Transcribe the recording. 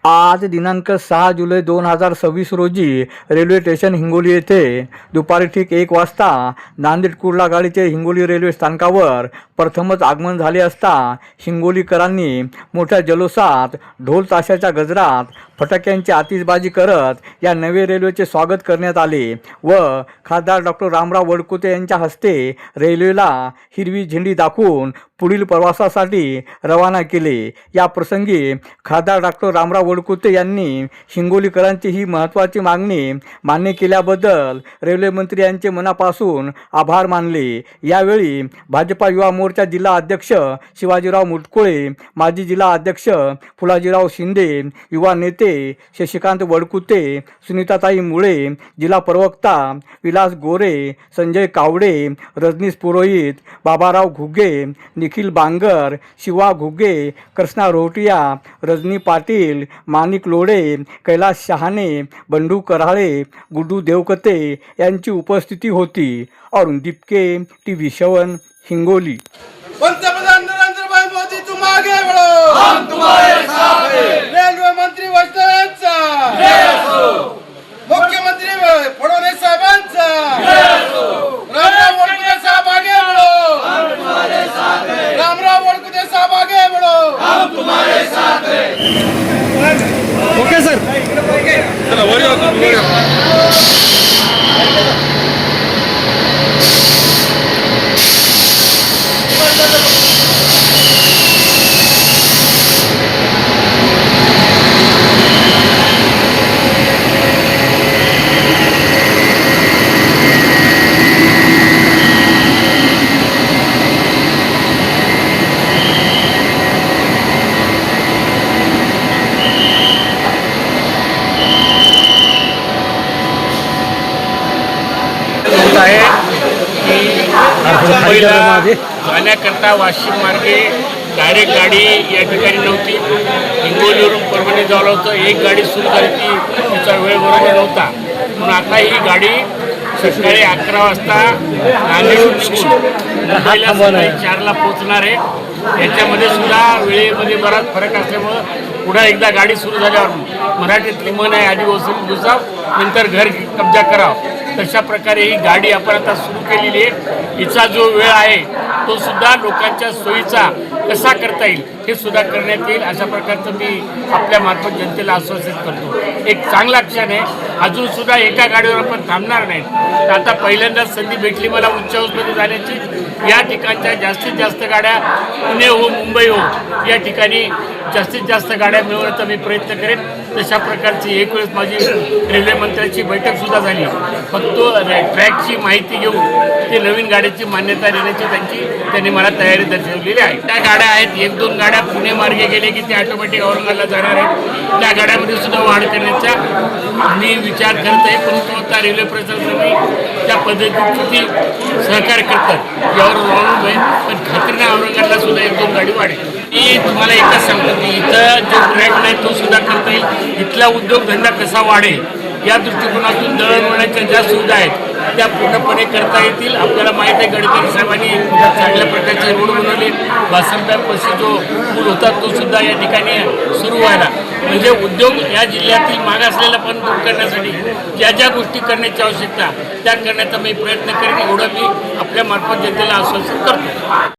आज दिनांक 6 जुलै 2026 रोजी रेल्वे स्टेशन हिंगोली येथे दुपारी ठीक 1 वाजता नांदेड कुर्ला गाडीचे हिंगोली रेल्वे स्थानकावर प्रथमच आगमन झाले असता हिंगोलीकरांनी मोठ्या जल्लोषात ढोल ताशाच्या गजरात फटाक्यांची आतिषबाजी करत या नवे रेल्वेचे स्वागत करण्यात आले व खासदार डॉक्टर रामराव वडकुते यांच्या हस्ते रेल्वेला हिरवी झेंडी दाखवून पुढील प्रवासासाठी रवाना केले। या प्रसंगी खासदार डॉक्टर रामराव वडकुते यांनी हिंगोलीकरांची ही महत्त्वाची मागणी मान्य केल्याबद्दल रेल्वे मंत्री यांचे मनापासून आभार मानले। यावेळी भाजपा युवा मोर्चा जिल्हा अध्यक्ष शिवाजीराव मुटकुळे, माजी जिल्हा अध्यक्ष फुलाजीराव शिंदे, युवा नेते शशिकांत वडकुते, सुनीताताई मुळे, जिल्हा प्रवक्ता विलास गोरे, संजय कावडे, रजनीश पुरोहित, बाबाराव घुगे, निखिल बांगर, शिवा घुगे, कृष्णा रोहटिया, रजनी पाटील, माणिक लोढे, कैलास शहाणे, बंडू कराळे, गुड्डू देवकते यांची उपस्थिती होती। अरुण दिपके, TV7 हिंगोली। पंतप्रधान नरेंद्र भाई मोदी तुम आगे बढ़ो, हम तुम्हारे साथ हैं। रेलवे मंत्री वैष्णव यांचा जय हो, मुख्यमंत्री फडणवीस साहेबांचा जय हो, रामराव वडकुते साहब आगे बढ़ो, हम तुम्हारे साथ हैं। रामराव वडकुते साहब आगे बढ़ो, हम तुम्हारे साथ हैं। ओके सर, चला वर आहे की मुंबईला जाण्याकरता वाशिम मार्गे डायरेक्ट गाडी या ठिकाणी नव्हती। हिंगोलीवरून परभणी जावं होतं, एक गाडी सुरू झाली ती तिचा वेळ बरोबर नव्हता, म्हणून आता ही गाडी सकाळी 11 वाजता नांदेडहून निघून मुंबईला सकाळी 4ला पोहोचणार आहे। याच्यामध्ये सुद्धा वेळेमध्ये बराच फरक असल्यामुळं पुन्हा एकदा गाडी सुरू झाल्यावर मराठीतली म्हण आहे, आधी वसूल घुसाव नंतर घर कब्जा करावं, तशा प्रकारे ही गाडी आपण आता सुरू केलेली आहे। हिचा जो वेळ आहे तो सुद्धा लोकांच्या सोयीचा कसा करता येईल हे सुद्धा करण्यात येईल, अशा प्रकारचं मी आपल्या मार्फत जनतेला आश्वासित करतो। एक चांगला क्षण आहे, अजून सुद्धा एका गाडीवर आपण थांबणार नाही। तर आता पहिल्यांदाच संधी भेटली मला उच्च हाऊसमध्ये जाण्याची। या ठिकाणच्या जास्तीत जास्त गाड्या पुणे हो मुंबई हो या ठिकाणी जास्तीत जास्त गाड्या मिळवण्याचा मी प्रयत्न करेन। तशा प्रकारची एक वेळेस माझी रेल्वे मंत्र्यांची बैठकसुद्धा झाली, फक्त ट्रॅकची माहिती घेऊन ते नवीन गाड्याची मान्यता देण्याची त्यांनी मला तयारी दर्शवलेली आहे। त्या गाड्या आहेत, 1-2 गाड्या पुणे मार्गे गेले की ते ऑटोमॅटिक औरंगाबादला जाणार आहेत। त्या गाड्यामध्ये सुद्धा वाढ करण्याचा मी विचार करत आहे, परंतु आता रेल्वे प्रशासनाने त्या पद्धतीने किती सहकार्य करतात यावर अवलंबून आहे, पण खात्रीने औरंगाबादला सुद्धा 1-2 गाडी वाढेल। मी तुम्हाला एकच सांगतो की इथं जो ट्रॅक नाही तो सुद्धा करता येईल, इथला उद्योगधंदा कसा वाढेल या दृष्टिकोनातून दळणवळणाच्या ज्या सुविधा आहेत त्या पूर्णपणे करता येतील। आपल्याला माहीत आहे गडकरी साहेबांनी चांगल्या प्रकारचे रोड बनवले, वासंब्यापाशी जो पूल होता तो सुद्धा या ठिकाणी सुरू व्हायला, म्हणजे उद्योग या जिल्ह्यातील मागासलेला पण दूर करण्यासाठी ज्या ज्या गोष्टी करण्याची आवश्यकता त्या करण्याचा मी प्रयत्न करेन, एवढं मी आपल्या मार्फत जनतेला आश्वासित करतो।